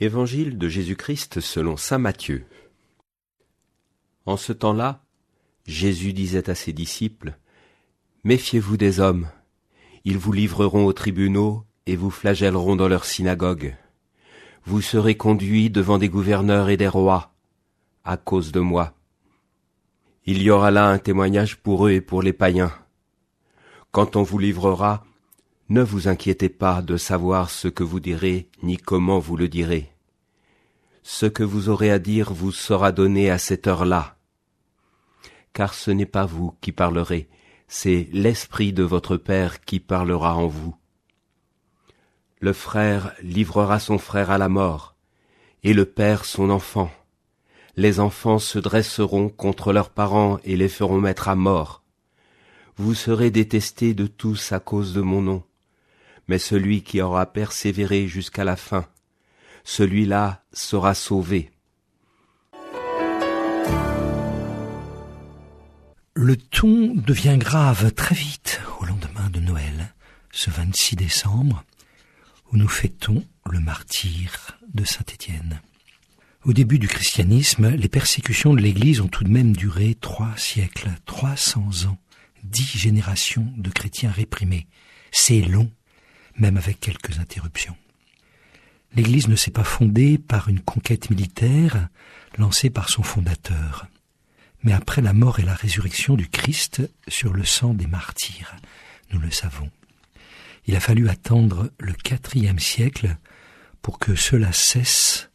Évangile de Jésus-Christ selon saint Matthieu. En ce temps-là, Jésus disait à ses disciples : « Méfiez-vous des hommes, ils vous livreront aux tribunaux et vous flagelleront dans leurs synagogues. Vous serez conduits devant des gouverneurs et des rois, à cause de moi. Il y aura là un témoignage pour eux et pour les païens. Quand on vous livrera, ne vous inquiétez pas de savoir ce que vous direz ni comment vous le direz. Ce que vous aurez à dire vous sera donné à cette heure-là. Car ce n'est pas vous qui parlerez, c'est l'Esprit de votre Père qui parlera en vous. Le frère livrera son frère à la mort, et le père son enfant. Les enfants se dresseront contre leurs parents et les feront mettre à mort. Vous serez détestés de tous à cause de mon nom, mais celui qui aura persévéré jusqu'à la fin, celui-là sera sauvé. » Le ton devient grave très vite au lendemain de Noël, ce 26 décembre, où nous fêtons le martyre de saint Étienne. Au début du christianisme, les persécutions de l'Église ont tout de même duré 3 siècles, 300 ans, 10 générations de chrétiens réprimés. C'est long, même avec quelques interruptions. L'Église ne s'est pas fondée par une conquête militaire lancée par son fondateur, mais après la mort et la résurrection du Christ sur le sang des martyrs, nous le savons. Il a fallu attendre le IVe siècle pour que cela cesse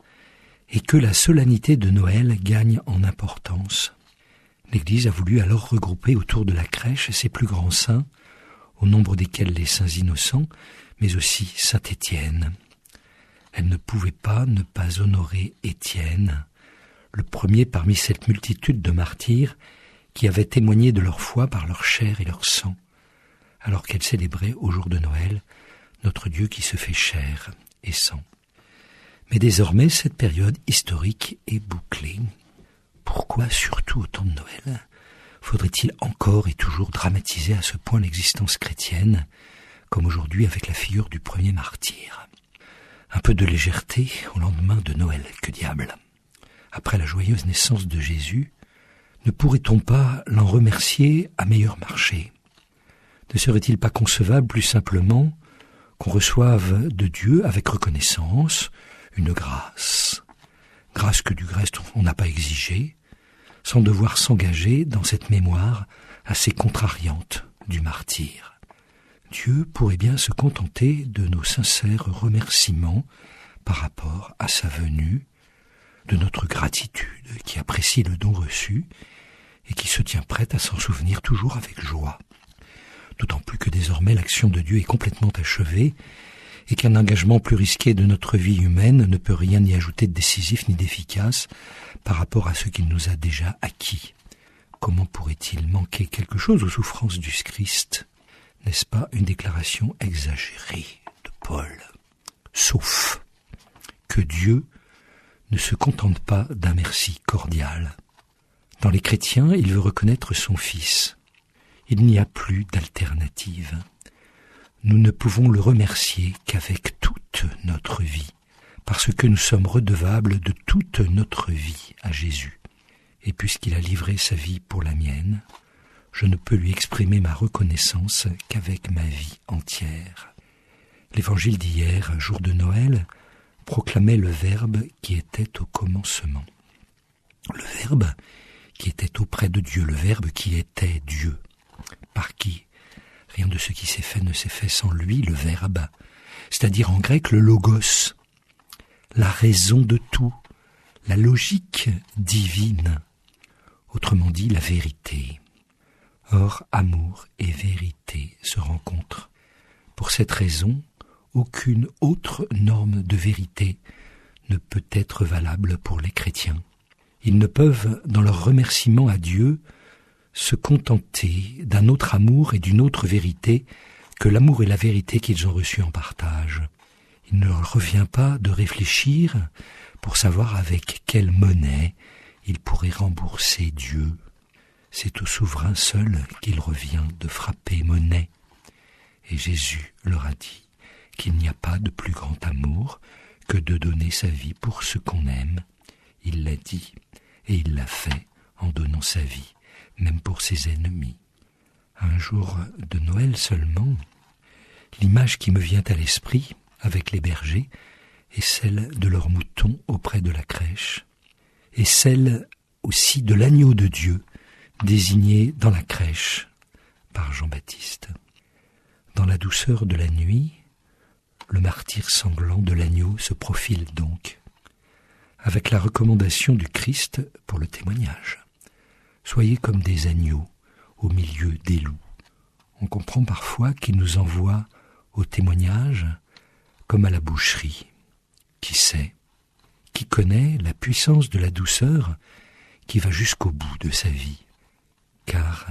et que la solennité de Noël gagne en importance. L'Église a voulu alors regrouper autour de la crèche ses plus grands saints, au nombre desquels les saints innocents, mais aussi saint Étienne. Elle ne pouvait pas ne pas honorer Étienne, le premier parmi cette multitude de martyrs qui avaient témoigné de leur foi par leur chair et leur sang, alors qu'elle célébrait au jour de Noël notre Dieu qui se fait chair et sang. Mais désormais, cette période historique est bouclée. Pourquoi, surtout au temps de Noël, faudrait-il encore et toujours dramatiser à ce point l'existence chrétienne, comme aujourd'hui avec la figure du premier martyr ? Un peu de légèreté au lendemain de Noël, que diable ! Après la joyeuse naissance de Jésus, ne pourrait-on pas l'en remercier à meilleur marché ? Ne serait-il pas concevable plus simplement qu'on reçoive de Dieu avec reconnaissance une grâce que du reste on n'a pas exigée, sans devoir s'engager dans cette mémoire assez contrariante du martyr. Dieu pourrait bien se contenter de nos sincères remerciements par rapport à sa venue, de notre gratitude qui apprécie le don reçu et qui se tient prête à s'en souvenir toujours avec joie. D'autant plus que désormais l'action de Dieu est complètement achevée et qu'un engagement plus risqué de notre vie humaine ne peut rien y ajouter de décisif ni d'efficace par rapport à ce qu'il nous a déjà acquis. Comment pourrait-il manquer quelque chose aux souffrances du Christ ? N'est-ce pas une déclaration exagérée de Paul ? Sauf que Dieu ne se contente pas d'un merci cordial. Dans les chrétiens, il veut reconnaître son Fils. Il n'y a plus d'alternative. Nous ne pouvons le remercier qu'avec toute notre vie, parce que nous sommes redevables de toute notre vie à Jésus. Et puisqu'il a livré sa vie pour la mienne, je ne peux lui exprimer ma reconnaissance qu'avec ma vie entière. L'évangile d'hier, jour de Noël, proclamait le Verbe qui était au commencement. Le Verbe qui était auprès de Dieu, le Verbe qui était Dieu. Par qui ? Rien de ce qui s'est fait ne s'est fait sans lui, le Verbe, c'est-à-dire en grec le logos, la raison de tout, la logique divine, autrement dit la vérité. Or, amour et vérité se rencontrent. Pour cette raison, aucune autre norme de vérité ne peut être valable pour les chrétiens. Ils ne peuvent, dans leur remerciement à Dieu, se contenter d'un autre amour et d'une autre vérité que l'amour et la vérité qu'ils ont reçus en partage. Il ne leur revient pas de réfléchir pour savoir avec quelle monnaie ils pourraient rembourser Dieu. C'est au souverain seul qu'il revient de frapper monnaie. Et Jésus leur a dit qu'il n'y a pas de plus grand amour que de donner sa vie pour ce qu'on aime. Il l'a dit, et il l'a fait en donnant sa vie, même pour ses ennemis. Un jour de Noël seulement, l'image qui me vient à l'esprit, avec les bergers, est celle de leurs moutons auprès de la crèche, et celle aussi de l'agneau de Dieu, désigné dans la crèche par Jean-Baptiste. Dans la douceur de la nuit, le martyre sanglant de l'agneau se profile donc, avec la recommandation du Christ pour le témoignage. Soyez comme des agneaux au milieu des loups. On comprend parfois qu'il nous envoie au témoignage comme à la boucherie. Qui sait, qui connaît la puissance de la douceur qui va jusqu'au bout de sa vie. Car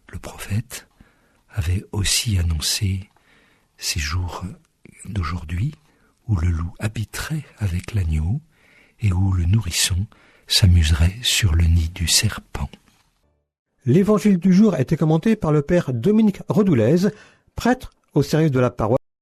le prophète avait aussi annoncé ces jours d'aujourd'hui où le loup habiterait avec l'agneau et où le nourrisson s'amuserait sur le nid du serpent. L'évangile du jour a été commenté par le père Dominique Redoulez, prêtre au service de la paroisse